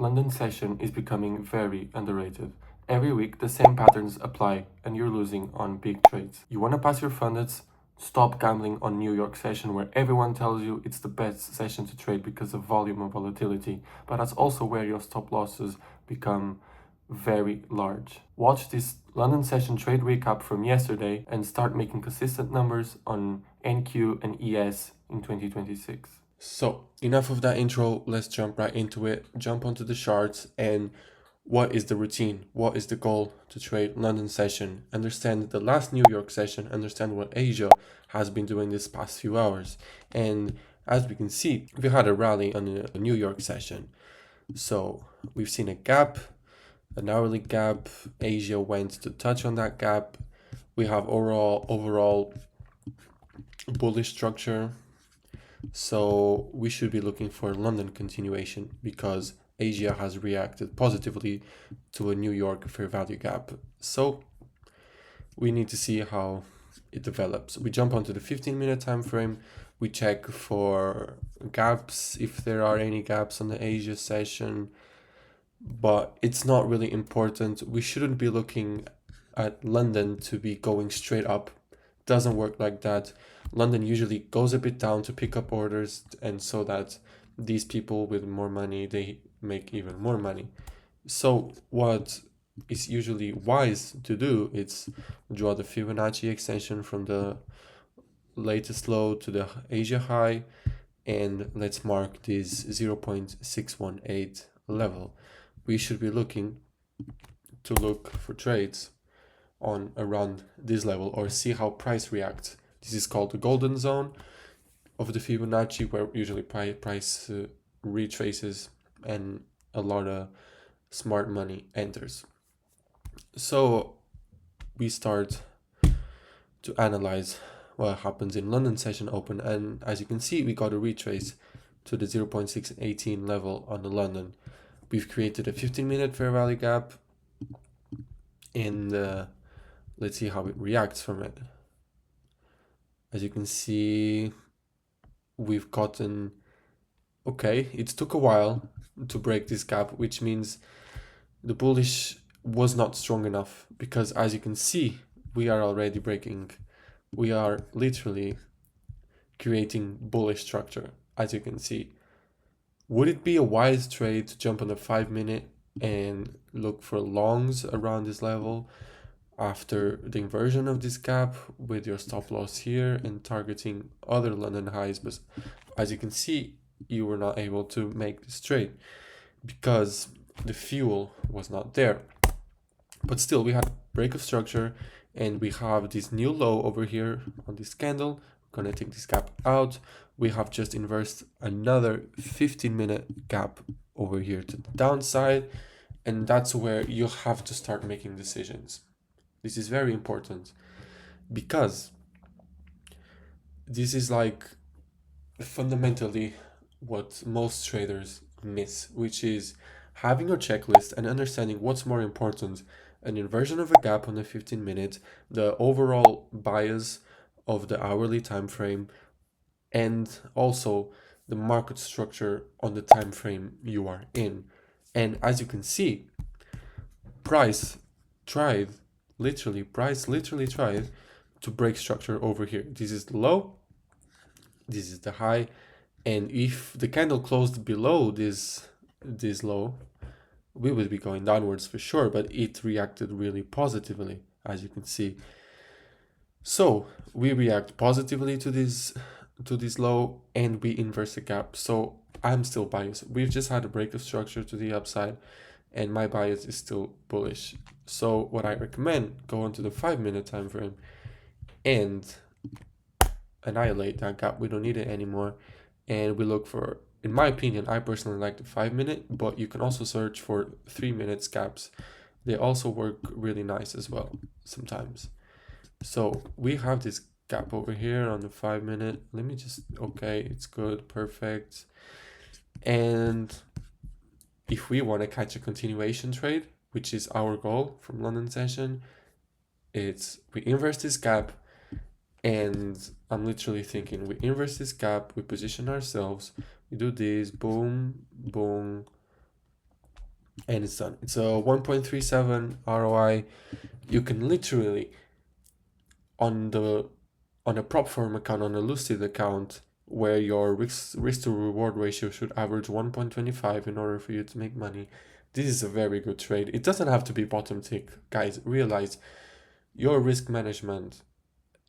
London session is becoming very underrated. Every week, the same patterns apply, and you're losing on big trades. You want to pass your fundeds? Stop gambling on New York session, where everyone tells you it's the best session to trade because of volume and volatility, but that's also where your stop losses become very large. Watch this London session trade recap from yesterday and start making consistent numbers on NQ and ES in 2026. So, enough of that intro, let's jump right into it. Jump onto the charts and what is the routine? What is the goal to trade London session? Understand the last New York session, understand what Asia has been doing this past few hours. And as we can see, we had a rally on the New York session. So we've seen a gap, an hourly gap. Asia went to touch on that gap. We have overall bullish structure. So we should be looking for London continuation because Asia has reacted positively to a New York fair value gap. So we need to see how it develops. We jump onto the 15-minute time frame. We check for gaps, if there are any gaps on the Asia session, but it's not really important. We shouldn't be looking at London to be going straight up. Doesn't work like that. London usually goes a bit down to pick up orders, and so that these people with more money, they make even more money. So what is usually wise to do is draw the Fibonacci extension from the latest low to the Asia high, and let's mark this 0.618 level. We should be looking to look for trades on around this level or see how price reacts. This is called the golden zone of the Fibonacci, where usually price retraces and a lot of smart money enters. So we start to analyze what happens in London session open, and as you can see, we got a retrace to the 0.618 level on the London. We've created a 15-minute fair value gap, and let's see how it reacts from it. As you can see, we've gotten, okay, it took a while to break this gap, which means the bullish was not strong enough, because as you can see, we are already breaking, we are literally creating bullish structure, as you can see. Would it be a wise trade to jump on the 5-minute and look for longs around this level after the inversion of this gap with your stop loss here and targeting other London highs? But as you can see, you were not able to make this trade because the fuel was not there. But still, we had break of structure and we have this new low over here on this candle. We're gonna take this gap out. We have just inversed another 15-minute gap over here to the downside, and that's where you have to start making decisions. This is very important because this is like fundamentally what most traders miss, which is having a checklist and understanding what's more important: an inversion of a gap on the 15-minute, the overall bias of the hourly time frame, and also the market structure on the time frame you are in. And as you can see, price literally tried to break structure over here. This is the low, this is the high, and if the candle closed below this low, we would be going downwards for sure, but it reacted really positively, as you can see. So we react positively to this low and we inverse the gap. So I'm still biased. We've just had a break of structure to the upside and my bias is still bullish. So what I recommend, go onto the 5-minute time frame and annihilate that gap. We don't need it anymore. And we look for, in my opinion, I personally like the 5-minute, but you can also search for 3-minute gaps. They also work really nice as well sometimes. So we have this gap over here on the 5-minute. Let me just, okay, it's good, perfect. And if we want to catch a continuation trade, which is our goal from London session, it's we inverse this gap, and I'm literally thinking we inverse this gap, we position ourselves, we do this, boom, boom, and it's done. It's a 1.37 ROI. You can literally on the on a prop firm account, on a lucid account, where your risk to reward ratio should average 1.25 in order for you to make money. This is a very good trade. It doesn't have to be bottom tick, guys. Realize your risk management,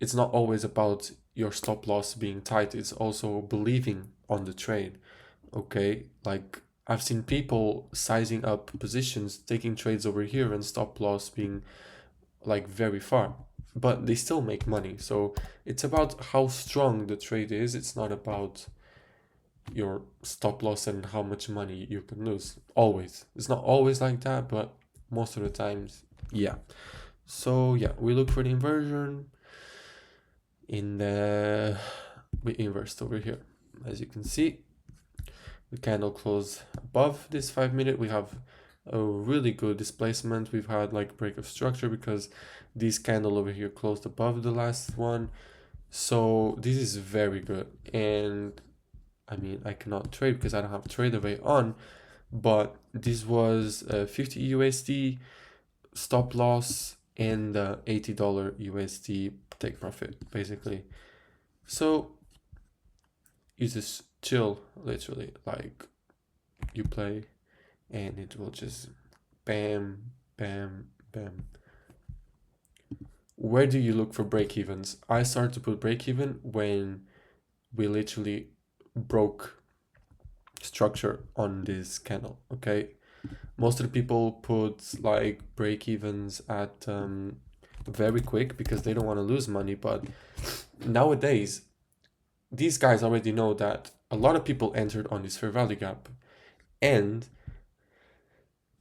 it's not always about your stop loss being tight, it's also believing on the trade. Okay, like I've seen people sizing up positions, taking trades over here and stop loss being like very far, but they still make money. So it's about how strong the trade is. It's not about your stop loss and how much money you can lose. Always. It's not always like that, but most of the times, yeah. So yeah, we look for the inversion in the we inversed over here. As you can see, the candle closed above this 5 minute. We have a really good displacement. We've had like break of structure because this candle over here closed above the last one. So this is very good. And I mean, I cannot trade because I don't have trade away on, but this was 50 USD stop loss and $80 USD take profit basically. So you just chill, literally, like you play and it will just bam, bam, bam. Where do you look for break evens? I start to put break even when we literally broke structure on this candle. Okay, most of the people put like break evens at very quick because they don't want to lose money, but nowadays these guys already know that a lot of people entered on this fair value gap. And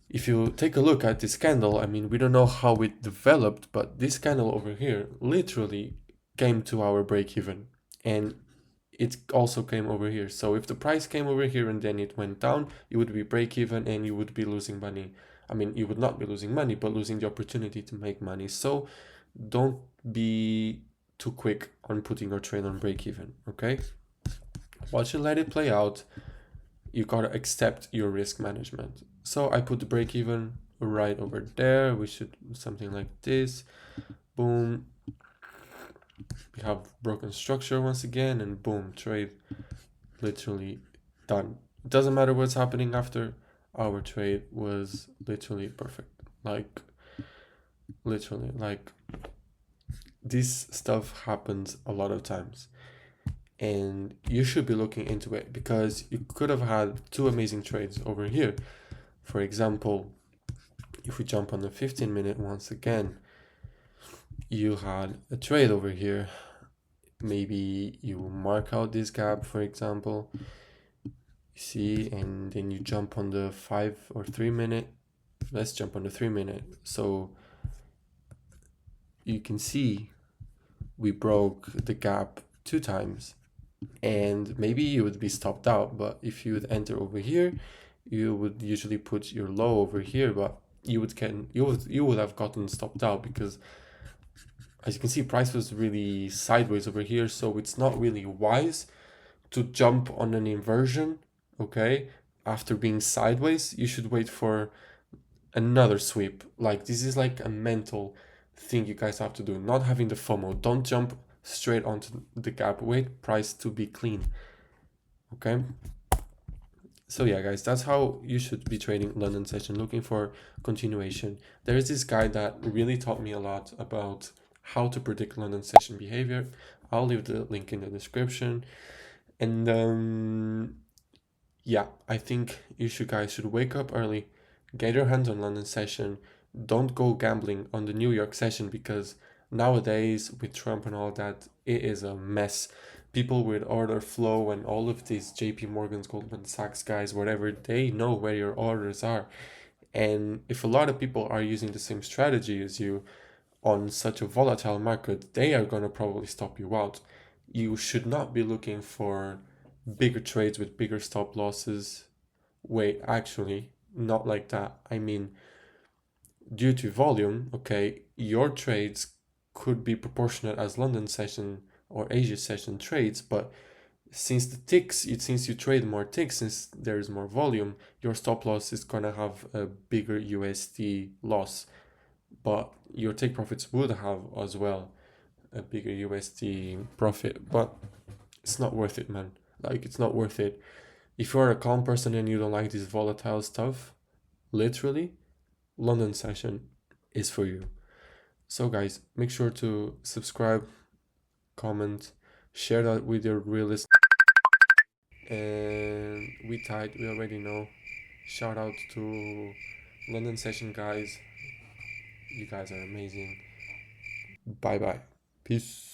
if you take a look at this candle, I mean, we don't know how it developed, but this candle over here literally came to our break even, and it also came over here. So if the price came over here and then it went down, you would be break even and you would be losing money. I mean, you would not be losing money, but losing the opportunity to make money. So don't be too quick on putting your trade on break even, okay? Watch and let it play out. You gotta accept your risk management. So I put the break even right over there. We should something like this. Boom. We have broken structure once again, and boom, trade literally done. It doesn't matter what's happening after. Our trade was literally perfect. Like literally, like this stuff happens a lot of times. And you should be looking into it because you could have had two amazing trades over here. For example, if we jump on the 15 minute once again, you had a trade over here. Maybe you mark out this gap, for example, you see, and then you jump on the 5 or 3 minute. Let's jump on the 3 minute. So you can see we broke the gap 2 times, and maybe you would be stopped out, but if you would enter over here, you would usually put your low over here, but you would have gotten stopped out because, as you can see, price was really sideways over here. So it's not really wise to jump on an inversion. Okay, after being sideways, you should wait for another sweep. Like this is like a mental thing you guys have to do, not having the FOMO. Don't jump straight onto the gap. Wait price to be clean. Okay, so yeah, guys, that's how you should be trading London session, looking for continuation. There is this guy that really taught me a lot about how to predict London session behavior. I'll leave the link in the description. And yeah, I think guys should wake up early, get your hands on London session. Don't go gambling on the New York session because nowadays with Trump and all that, it is a mess. People with order flow and all of these JP Morgan's, Goldman Sachs guys, whatever, they know where your orders are. And if a lot of people are using the same strategy as you on such a volatile market, they are going to probably stop you out. You should not be looking for bigger trades with bigger stop losses. Wait, actually, not like that. I mean, due to volume, okay, your trades could be proportionate as London session or Asia session trades, but Since the ticks, since you trade more ticks, since there's more volume, your stop loss is gonna have a bigger USD loss, but your take profits would have as well a bigger USD profit. But it's not worth it, man. Like, it's not worth it. If you're a calm person and you don't like this volatile stuff, literally, London session is for you. So, guys, make sure to subscribe, comment, share that with your realist. And we tied, we already know. Shout out to London session, guys. You guys are amazing. Bye bye. Peace.